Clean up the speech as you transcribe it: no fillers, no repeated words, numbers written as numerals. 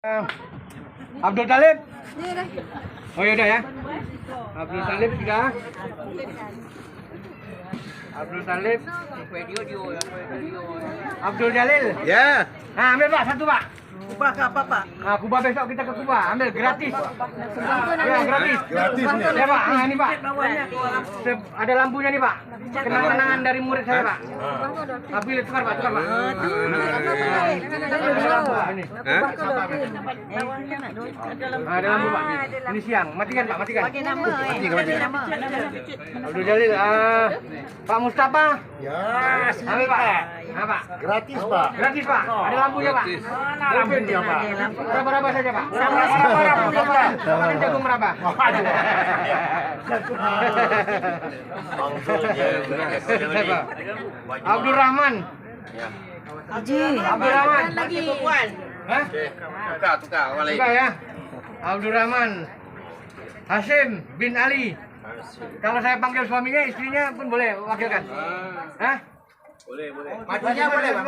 Abdul Talib. Oh ya udah ya. Abdul Talib sudah. Abdul Talib. Abdul Jalil. Ya. Nah, ambil Pak satu Pak. Kubah ke apa, Pak? Nah, Kuba besok kita ke Kuba, ambil gratis. Ya, gratis. Gratis nih. Ya Pak, nah, ini Pak. Bawahnya ke orang. Ada lampunya nih Pak. Kenang-kenangan dari murid saya Pak. Ambil tukar Pak, tukar Pak. Ini. Ada lampu Pak. Ini siang, matikan Pak, matikan. Abdul Jalil, Pak Mustafa. Ya. Ambil Pak. Nah Pak. Gratis, Pak. Gratis Pak. Ada lampunya Pak. Lampunya, Pak. Meraba-raba saja Pak. Sama jagung meraba. Abdul Rahman. Abdul Rahman. Hah? Tukar. Buka ya. Abdul Rahman. Hasim bin Ali. Kalau saya panggil suaminya, istrinya pun boleh wakilkan. Hah? Boleh. Majunya boleh, Pak.